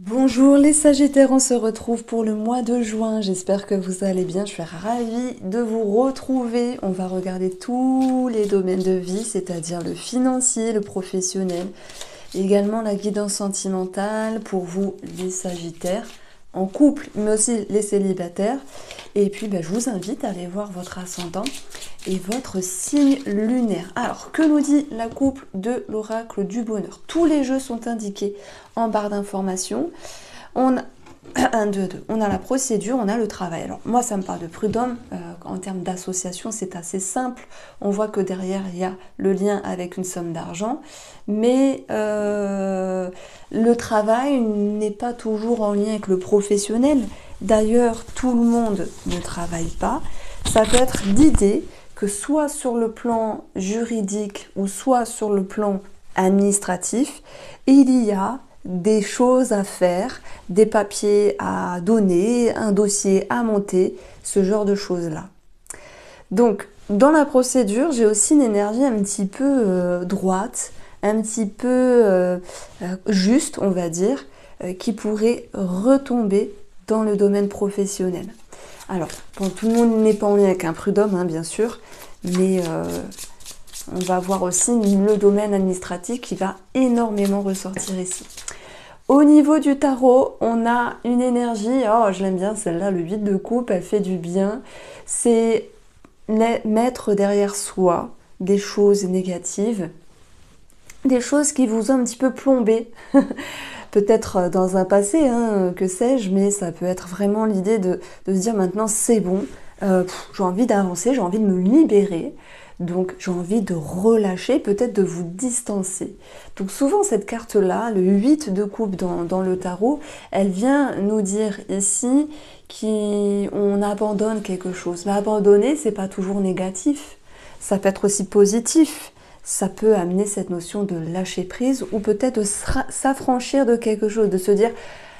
Bonjour les Sagittaires, on se retrouve pour le mois de juin. J'espère que vous allez bien. Je suis ravie de vous retrouver. On va regarder tous les domaines de vie, c'est-à-dire le financier, le professionnel, également la guidance sentimentale pour vous les Sagittaires, en couple, mais aussi les célibataires. Et puis, je vous invite à aller voir votre ascendant et votre signe lunaire. Alors, que nous dit la coupe de l'oracle du bonheur? Tous les jeux sont indiqués en barre d'informations. On a 1, 2, 2. On a la procédure, on a le travail. Alors, moi, ça me parle de prud'homme. En termes d'association, c'est assez simple. On voit que derrière, il y a le lien avec une somme d'argent. Mais le travail n'est pas toujours en lien avec le professionnel. D'ailleurs, tout le monde ne travaille pas. Ça peut être l'idée que soit sur le plan juridique ou soit sur le plan administratif, il y a des choses à faire, des papiers à donner, un dossier à monter, ce genre de choses-là. Donc, dans la procédure, j'ai aussi une énergie un petit peu droite, un petit peu juste, on va dire, qui pourrait retomber dans le domaine professionnel. Alors, bon, tout le monde n'est pas en lien avec un prud'homme, hein, bien sûr, mais on va voir aussi le domaine administratif qui va énormément ressortir ici. Au niveau du tarot, on a une énergie, oh je l'aime bien celle-là, le 8 de coupe, elle fait du bien. C'est mettre derrière soi des choses négatives, des choses qui vous ont un petit peu plombé. Peut-être dans un passé, hein, que sais-je, mais ça peut être vraiment l'idée de se dire maintenant c'est bon, j'ai envie d'avancer, j'ai envie de me libérer, donc j'ai envie de relâcher, peut-être de vous distancer. Donc souvent cette carte-là, le 8 de coupe dans le tarot, elle vient nous dire ici qu'on abandonne quelque chose. Mais abandonner, c'est pas toujours négatif, ça peut être aussi positif. Ça peut amener cette notion de lâcher prise ou peut-être de s'affranchir de quelque chose, de se dire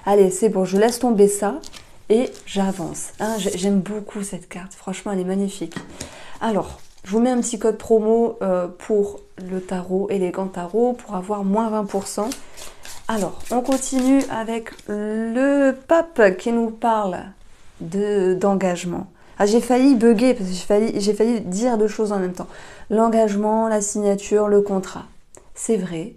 allez c'est bon, je laisse tomber ça et j'avance. Hein, j'aime beaucoup cette carte, franchement elle est magnifique. Alors, je vous mets un petit code promo pour le tarot, élégant tarot, pour avoir moins 20%. Alors, on continue avec le pape qui nous parle d'engagement. Ah, j'ai failli bugger parce que j'ai failli dire deux choses en même temps. L'engagement, la signature, le contrat. C'est vrai.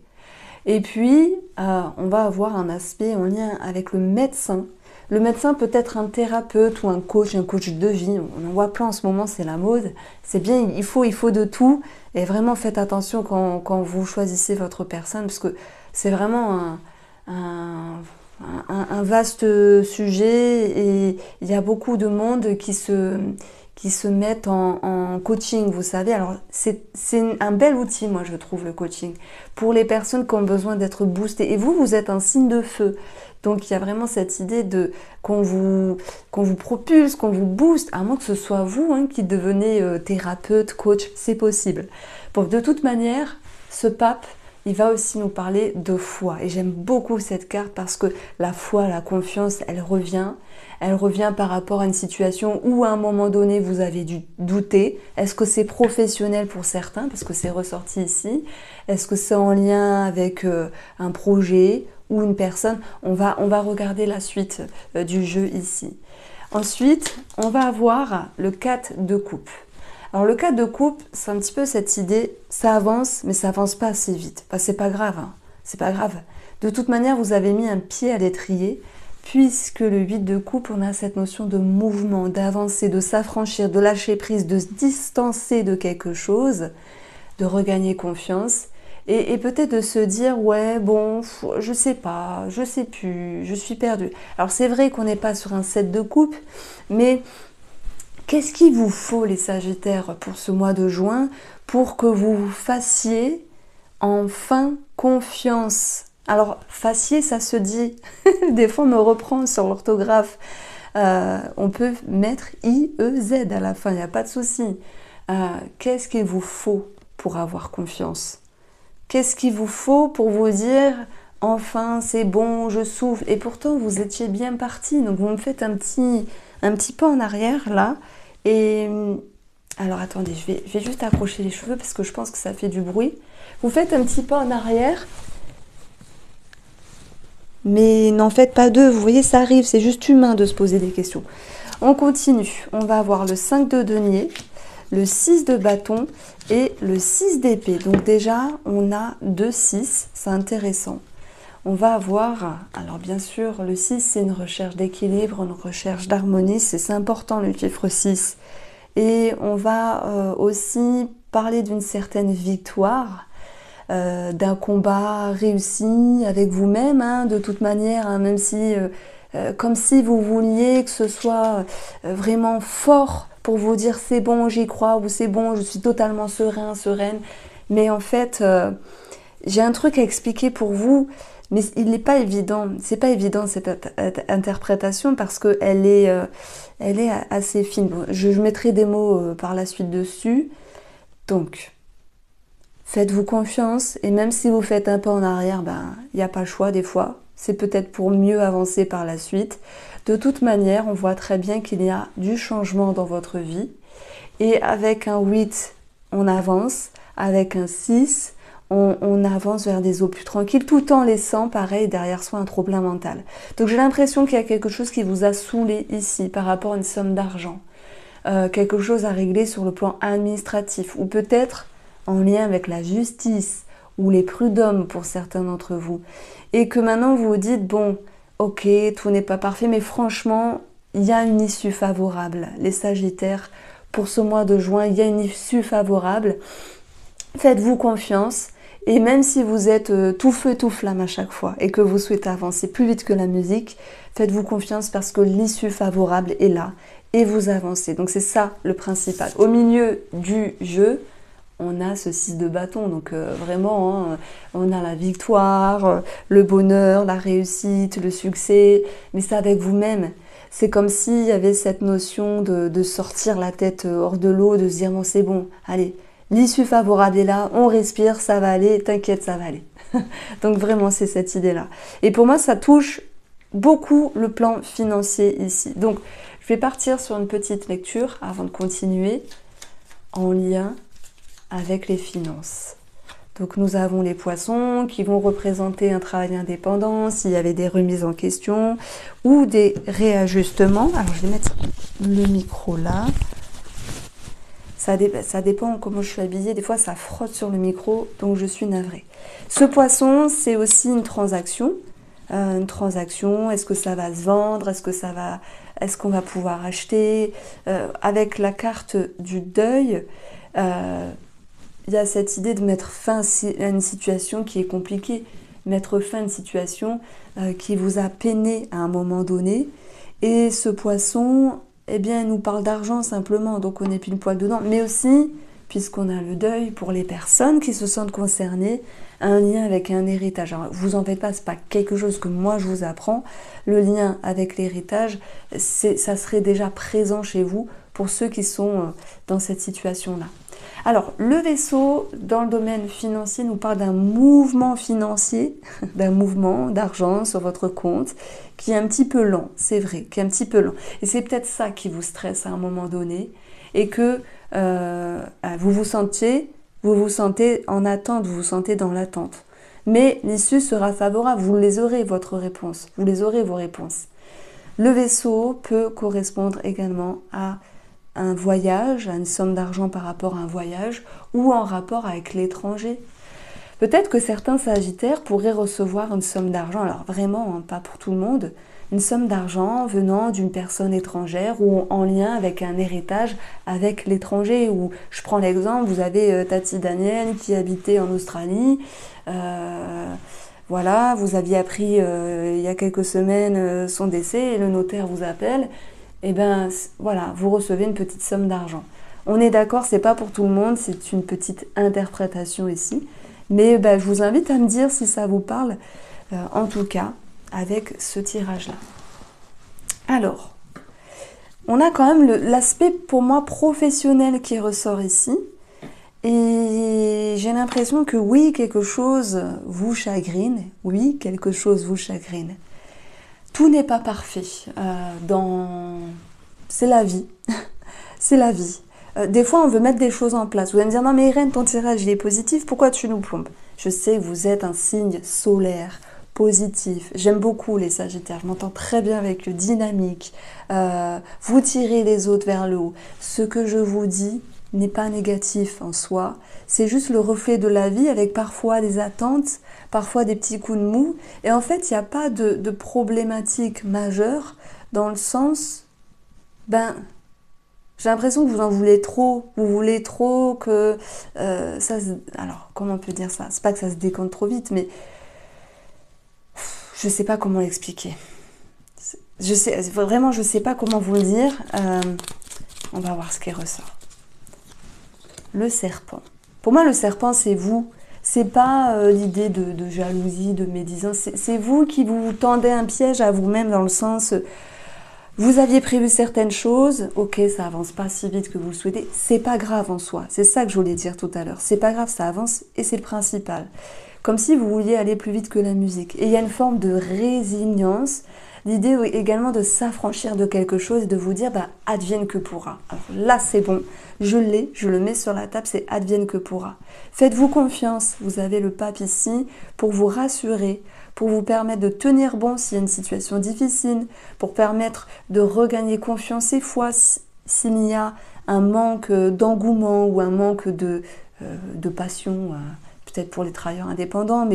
Et puis, on va avoir un aspect en lien avec le médecin. Le médecin peut être un thérapeute ou un coach de vie. On en voit plein en ce moment, c'est la mode. C'est bien, il faut de tout. Et vraiment, faites attention quand vous choisissez votre personne parce que c'est vraiment un vaste sujet et il y a beaucoup de monde qui se mettent en coaching, vous savez. Alors, c'est un bel outil, moi, je trouve, le coaching, pour les personnes qui ont besoin d'être boostées. Et vous êtes un signe de feu. Donc, il y a vraiment cette idée qu'on vous propulse, qu'on vous booste, à moins que ce soit vous hein, qui devenez thérapeute, coach, c'est possible. Bon, de toute manière, ce pape, il va aussi nous parler de foi. Et j'aime beaucoup cette carte parce que la foi, la confiance, elle revient. Elle revient par rapport à une situation où à un moment donné, vous avez dû douter. Est-ce que c'est professionnel pour certains, parce que c'est ressorti ici? Est-ce que c'est en lien avec un projet ou une personne? On va regarder la suite du jeu ici. Ensuite, on va avoir le 4 de coupe. Alors le 4 de coupe, c'est un petit peu cette idée, ça avance, mais ça avance pas assez vite. C'est pas grave, hein, c'est pas grave. De toute manière, vous avez mis un pied à l'étrier, puisque le 8 de coupe, on a cette notion de mouvement, d'avancer, de s'affranchir, de lâcher prise, de se distancer de quelque chose, de regagner confiance, et peut-être de se dire, ouais, bon, je sais pas, je sais plus, je suis perdue. Alors c'est vrai qu'on n'est pas sur un 7 de coupe, mais qu'est-ce qu'il vous faut les Sagittaires pour ce mois de juin pour que vous fassiez enfin confiance? Alors, fassiez, ça se dit. Des fois, on me reprend sur l'orthographe. On peut mettre I-E-Z à la fin, il n'y a pas de souci. Qu'est-ce qu'il vous faut pour avoir confiance? Qu'est-ce qu'il vous faut pour vous dire enfin, c'est bon, je souffle? Et pourtant, vous étiez bien parti. Donc, vous me faites un petit pas en arrière, là. Et alors attendez, je vais juste accrocher les cheveux parce que je pense que ça fait du bruit. Vous faites un petit pas en arrière mais n'en faites pas deux. Vous voyez, ça arrive, c'est juste humain de se poser des questions. On continue. On va avoir le 5 de denier, le 6 de bâton et le 6 d'épée. Donc déjà, on a 2 6, c'est intéressant. On va avoir, alors bien sûr, le 6, c'est une recherche d'équilibre, une recherche d'harmonie, c'est important le chiffre 6. Et on va aussi parler d'une certaine victoire, d'un combat réussi avec vous-même, hein, de toute manière, hein, même si, comme si vous vouliez que ce soit vraiment fort pour vous dire c'est bon, j'y crois, ou c'est bon, je suis totalement serein, sereine. Mais en fait, j'ai un truc à expliquer pour vous, mais il n'est pas évident. C'est pas évident cette interprétation parce qu'elle elle est assez fine. Bon, je mettrai des mots par la suite dessus. Donc, faites-vous confiance et même si vous faites un pas en arrière, ben, il n'y a pas le choix des fois. C'est peut-être pour mieux avancer par la suite. De toute manière, on voit très bien qu'il y a du changement dans votre vie. Et avec un 8, on avance. Avec un 6, on avance vers des eaux plus tranquilles, tout en laissant, pareil, derrière soi un trop-plein mental. Donc j'ai l'impression qu'il y a quelque chose qui vous a saoulé ici par rapport à une somme d'argent. Quelque chose à régler sur le plan administratif ou peut-être en lien avec la justice ou les prud'hommes pour certains d'entre vous. Et que maintenant vous vous dites, bon, ok, tout n'est pas parfait, mais franchement, il y a une issue favorable. Les Sagittaires, pour ce mois de juin, il y a une issue favorable. Faites-vous confiance. Et même si vous êtes tout feu, tout flamme à chaque fois et que vous souhaitez avancer plus vite que la musique, faites-vous confiance parce que l'issue favorable est là et vous avancez. Donc c'est ça le principal. Au milieu du jeu, on a ce 6 de bâton. Donc vraiment, hein, on a la victoire, le bonheur, la réussite, le succès. Mais c'est avec vous-même. C'est comme s'il y avait cette notion de sortir la tête hors de l'eau, de se dire bon c'est bon, allez. L'issue favorable est là, on respire, ça va aller, t'inquiète, ça va aller. Donc vraiment, c'est cette idée-là. Et pour moi, ça touche beaucoup le plan financier ici. Donc, je vais partir sur une petite lecture avant de continuer en lien avec les finances. Donc, nous avons les poissons qui vont représenter un travail indépendant, s'il y avait des remises en question ou des réajustements. Alors, je vais mettre le micro là. Ça dépend comment je suis habillée. Des fois, ça frotte sur le micro, donc je suis navrée. Ce poisson, c'est aussi une transaction. Est-ce que ça va se vendre? Est-ce qu'on va pouvoir acheter? Avec la carte du deuil, il y a cette idée de mettre fin à une situation qui est compliquée. Mettre fin à une situation qui vous a peiné à un moment donné. Et ce poisson, eh bien, il nous parle d'argent simplement, donc on n'est pile poil dedans. Mais aussi, puisqu'on a le deuil pour les personnes qui se sentent concernées, un lien avec un héritage. Alors, vous en faites pas, c'est pas quelque chose que moi je vous apprends. Le lien avec l'héritage, ça serait déjà présent chez vous pour ceux qui sont dans cette situation-là. Alors, le vaisseau, dans le domaine financier, nous parle d'un mouvement financier, d'un mouvement d'argent sur votre compte, qui est un petit peu lent, c'est vrai, qui est un petit peu lent. Et c'est peut-être ça qui vous stresse à un moment donné, et que vous vous sentez en attente, vous vous sentez dans l'attente. Mais l'issue sera favorable, vous les aurez, votre réponse, vous les aurez, vos réponses. Le vaisseau peut correspondre également à un voyage, à une somme d'argent par rapport à un voyage ou en rapport avec l'étranger. Peut-être que certains Sagittaires pourraient recevoir une somme d'argent, alors vraiment, hein, pas pour tout le monde, une somme d'argent venant d'une personne étrangère ou en lien avec un héritage avec l'étranger. Ou je prends l'exemple, vous avez Tati Daniel qui habitait en Australie, voilà, vous aviez appris il y a quelques semaines son décès et le notaire vous appelle. Et bien voilà, vous recevez une petite somme d'argent. On est d'accord, c'est pas pour tout le monde, c'est une petite interprétation ici. Mais ben, je vous invite à me dire si ça vous parle, en tout cas, avec ce tirage-là. Alors, on a quand même l'aspect pour moi professionnel qui ressort ici. Et j'ai l'impression que oui, quelque chose vous chagrine. Oui, quelque chose vous chagrine. Tout n'est pas parfait. C'est la vie. C'est la vie. Des fois, on veut mettre des choses en place. Vous allez me dire, non mais Irène, ton tirage il est positif, pourquoi tu nous plombes? Je sais que vous êtes un signe solaire, positif. J'aime beaucoup les Sagittaires, je m'entends très bien avec eux, dynamique. Vous tirez les autres vers le haut. Ce que je vous dis n'est pas négatif en soi, c'est juste le reflet de la vie avec parfois des attentes, parfois des petits coups de mou. Et en fait, il n'y a pas de problématique majeure dans le sens, j'ai l'impression que vous en voulez trop. Vous voulez trop que ça se... Alors, comment on peut dire ça? C'est pas que ça se décompte trop vite, mais je sais pas comment l'expliquer. Vraiment, je sais pas comment vous le dire. On va voir ce qui ressort. Le serpent. Pour moi, le serpent, c'est vous. C'est pas l'idée de jalousie, de médisance. C'est vous qui vous tendez un piège à vous-même dans le sens... vous aviez prévu certaines choses, ok, ça avance pas si vite que vous le souhaitez. C'est pas grave en soi. C'est ça que je voulais dire tout à l'heure. C'est pas grave, ça avance et c'est le principal. Comme si vous vouliez aller plus vite que la musique. Et il y a une forme de résilience. L'idée également de s'affranchir de quelque chose et de vous dire, advienne que pourra. Alors là, c'est bon, je l'ai, je le mets sur la table, c'est advienne que pourra. Faites-vous confiance, vous avez le pape ici pour vous rassurer, pour vous permettre de tenir bon s'il y a une situation difficile, pour permettre de regagner confiance et foi s'il y a un manque d'engouement ou un manque de passion, peut-être pour les travailleurs indépendants,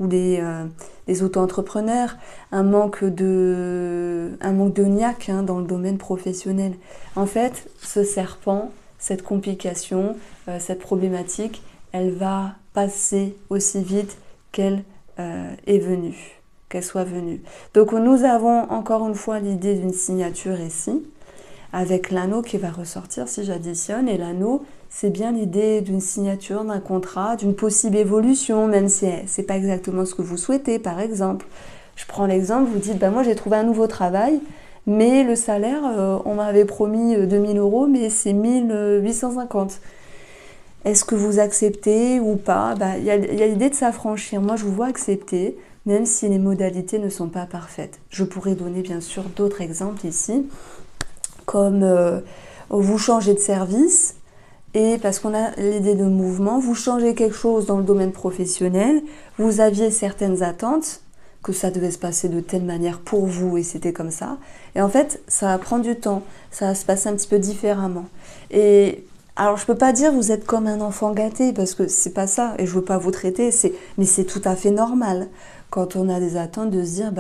ou les auto-entrepreneurs, un manque de niaque dans le domaine professionnel. En fait, ce serpent, cette complication, cette problématique, elle va passer aussi vite qu'elle est venue, qu'elle soit venue. Donc nous avons encore une fois l'idée d'une signature ici, avec l'anneau qui va ressortir si j'additionne, et l'anneau, c'est bien l'idée d'une signature, d'un contrat, d'une possible évolution, même si c'est pas exactement ce que vous souhaitez, par exemple. Je prends l'exemple, vous dites, moi j'ai trouvé un nouveau travail, mais le salaire, on m'avait promis 2000 €, mais c'est 1850. Est-ce que vous acceptez ou pas? Il y a l'idée de s'affranchir. Moi, je vous vois accepter, même si les modalités ne sont pas parfaites. Je pourrais donner bien sûr d'autres exemples ici, comme vous changez de service, et parce qu'on a l'idée de mouvement, vous changez quelque chose dans le domaine professionnel, vous aviez certaines attentes, que ça devait se passer de telle manière pour vous, et c'était comme ça. Et en fait, ça va prendre du temps, ça va se passer un petit peu différemment. Et alors, je peux pas dire vous êtes comme un enfant gâté, parce que c'est pas ça, et je veux pas vous traiter, mais c'est tout à fait normal. Quand on a des attentes, de se dire,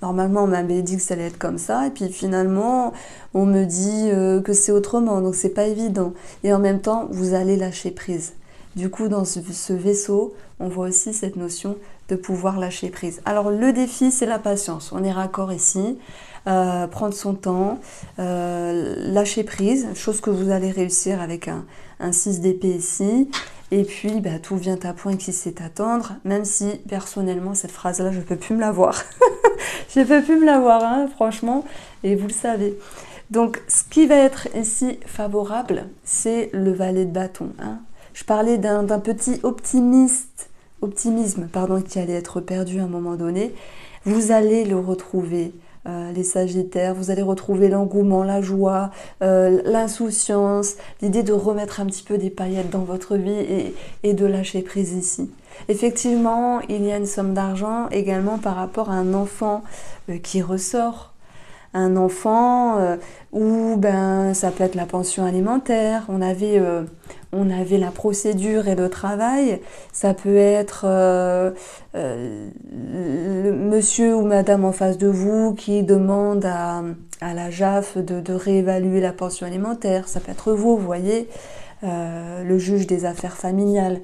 normalement, on m'avait dit que ça allait être comme ça, et puis finalement, on me dit que c'est autrement, donc c'est pas évident. Et en même temps, vous allez lâcher prise. Du coup, dans ce vaisseau, on voit aussi cette notion de pouvoir lâcher prise. Alors, le défi, c'est la patience. On est raccord ici. Prendre son temps, lâcher prise, chose que vous allez réussir avec un 6 d'épée ici. Et puis, tout vient à point qui sait attendre, même si, personnellement, cette phrase-là, je ne peux plus me la voir. Je ne peux plus me la voir, franchement, et vous le savez. Donc, ce qui va être ici favorable, c'est le valet de bâton. Je parlais d'un petit optimisme, qui allait être perdu à un moment donné. Vous allez le retrouver. Les Sagittaires, vous allez retrouver l'engouement, la joie, l'insouciance, l'idée de remettre un petit peu des paillettes dans votre vie et de lâcher prise ici. Effectivement, il y a une somme d'argent également par rapport à un enfant qui ressort. Un enfant où ça peut être la pension alimentaire, on avait la procédure et le travail, ça peut être le monsieur ou madame en face de vous qui demande à la JAF de réévaluer la pension alimentaire, ça peut être vous voyez, le juge des affaires familiales.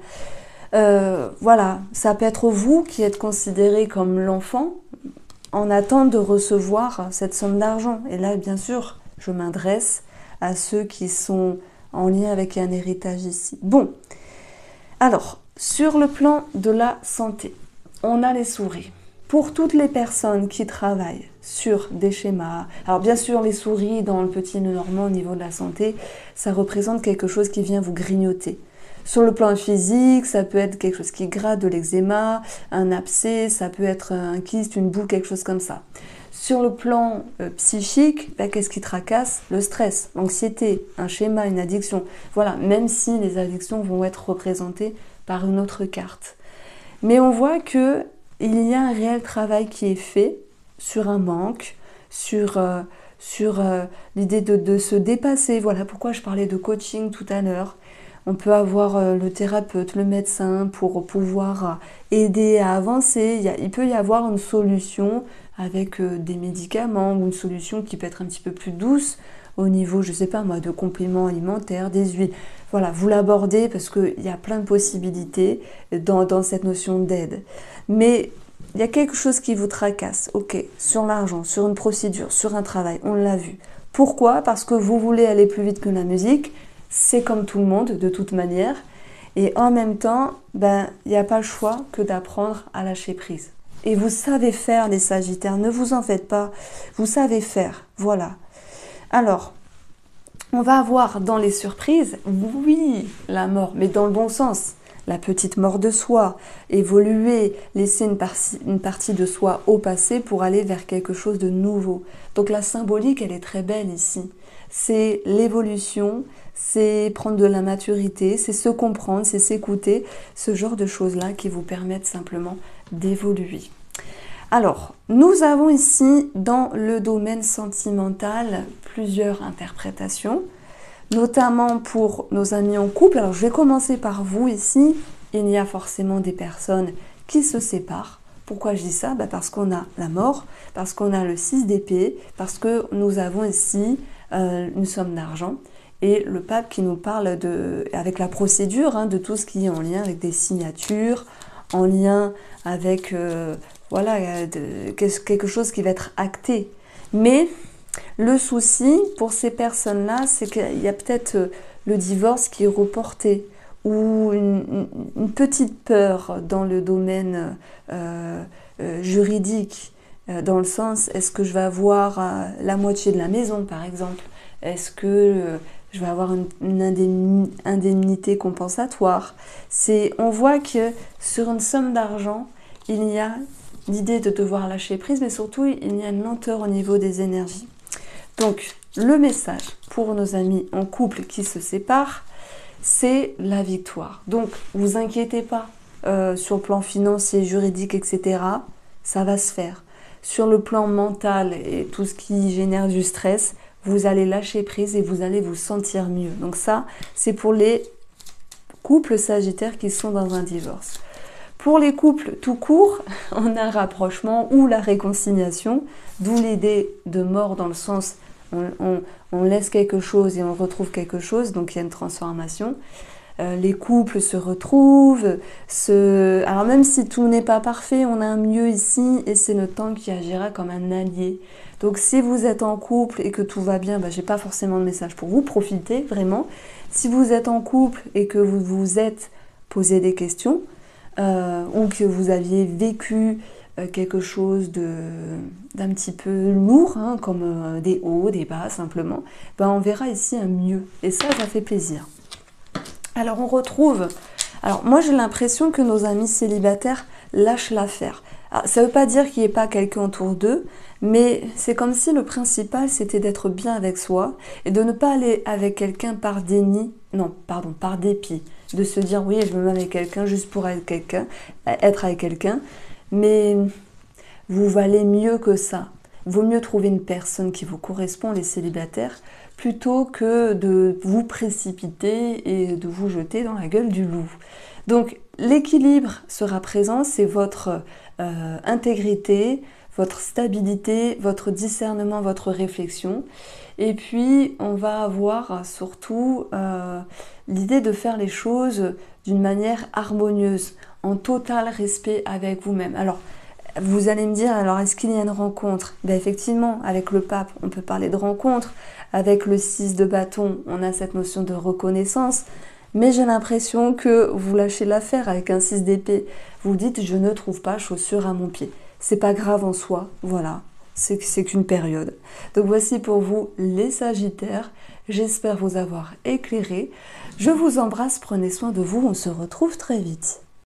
Voilà, ça peut être vous qui êtes considéré comme l'enfant, en attente de recevoir cette somme d'argent. Et là, bien sûr, je m'adresse à ceux qui sont en lien avec un héritage ici. Bon, alors, sur le plan de la santé, on a les souris. Pour toutes les personnes qui travaillent sur des schémas, alors bien sûr, les souris dans le petit Lenormand au niveau de la santé, ça représente quelque chose qui vient vous grignoter. Sur le plan physique, ça peut être quelque chose qui gratte, de l'eczéma, un abcès, ça peut être un kyste, une boule, quelque chose comme ça. Sur le plan psychique, qu'est-ce qui tracasse? Le stress, l'anxiété, un schéma, une addiction. Voilà, même si les addictions vont être représentées par une autre carte. Mais on voit que il y a un réel travail qui est fait sur un manque, sur l'idée de se dépasser. Voilà pourquoi je parlais de coaching tout à l'heure. On peut avoir le thérapeute, le médecin pour pouvoir aider à avancer. Il peut y avoir une solution avec des médicaments ou une solution qui peut être un petit peu plus douce au niveau, je sais pas moi, de compléments alimentaires, des huiles. Voilà, vous l'abordez parce qu'il y a plein de possibilités dans cette notion d'aide. Mais il y a quelque chose qui vous tracasse, ok, sur l'argent, sur une procédure, sur un travail, on l'a vu. Pourquoi? Parce que vous voulez aller plus vite que la musique, c'est comme tout le monde de toute manière. Et en même temps, il n'y a pas le choix que d'apprendre à lâcher prise. Et vous savez faire, les Sagittaires, ne vous en faites pas, vous savez faire, voilà. Alors, on va avoir dans les surprises, oui, la mort, mais dans le bon sens. La petite mort de soi, évoluer, laisser une partie de soi au passé pour aller vers quelque chose de nouveau. Donc la symbolique, elle est très belle ici. C'est l'évolution, c'est prendre de la maturité, c'est se comprendre, c'est s'écouter, ce genre de choses-là qui vous permettent simplement d'évoluer. Alors, nous avons ici, dans le domaine sentimental, plusieurs interprétations, notamment pour nos amis en couple. Alors, je vais commencer par vous ici. Il y a forcément des personnes qui se séparent. Pourquoi je dis ça? Parce qu'on a la mort, parce qu'on a le 6 d'épée, parce que nous avons ici une somme d'argent. Et le pape qui nous parle avec la procédure, de tout ce qui est en lien avec des signatures, en lien avec quelque chose qui va être acté. Mais le souci pour ces personnes-là, c'est qu'il y a peut-être le divorce qui est reporté ou une petite peur dans le domaine juridique, dans le sens, est-ce que je vais avoir la moitié de la maison, par exemple? Est-ce que je vais avoir une indemnité compensatoire? On voit que sur une somme d'argent, il y a l'idée de devoir lâcher prise, mais surtout, il y a une lenteur au niveau des énergies. Donc, le message pour nos amis en couple qui se séparent, c'est la victoire. Donc, vous inquiétez pas sur le plan financier, juridique, etc. Ça va se faire. Sur le plan mental et tout ce qui génère du stress, vous allez lâcher prise et vous allez vous sentir mieux. Donc ça, c'est pour les couples sagittaires qui sont dans un divorce. Pour les couples tout court, on a un rapprochement ou la réconciliation, d'où l'idée de mort dans le sens on laisse quelque chose et on retrouve quelque chose, donc il y a une transformation. Les couples se retrouvent, alors même si tout n'est pas parfait, on a un mieux ici et c'est le temps qui agira comme un allié. Donc si vous êtes en couple et que tout va bien, j'ai pas forcément de message pour vous, profitez vraiment. Si vous êtes en couple et que vous vous êtes posé des questions, ou que vous aviez vécu quelque chose d'un petit peu lourd, comme des hauts, des bas simplement, on verra ici un mieux. Et ça fait plaisir. Alors on retrouve, moi j'ai l'impression que nos amis célibataires lâchent l'affaire. Ça ne veut pas dire qu'il n'y ait pas quelqu'un autour d'eux, mais c'est comme si le principal c'était d'être bien avec soi et de ne pas aller avec quelqu'un par déni, par dépit. De se dire oui je me mets avec quelqu'un juste pour être avec quelqu'un, mais vous valez mieux que ça. Il vaut mieux trouver une personne qui vous correspond, les célibataires, plutôt que de vous précipiter et de vous jeter dans la gueule du loup. Donc l'équilibre sera présent, c'est votre intégrité, votre stabilité, votre discernement, votre réflexion. Et puis on va avoir surtout l'idée de faire les choses d'une manière harmonieuse, en total respect avec vous-même. Alors, vous allez me dire, alors est-ce qu'il y a une rencontre? Effectivement, avec le pape, on peut parler de rencontre. Avec le 6 de bâton, on a cette notion de reconnaissance. Mais j'ai l'impression que vous lâchez l'affaire avec un 6 d'épée. Vous dites, je ne trouve pas chaussure à mon pied. C'est pas grave en soi, voilà. C'est qu'une période. Donc voici pour vous les Sagittaires. J'espère vous avoir éclairé. Je vous embrasse, prenez soin de vous. On se retrouve très vite.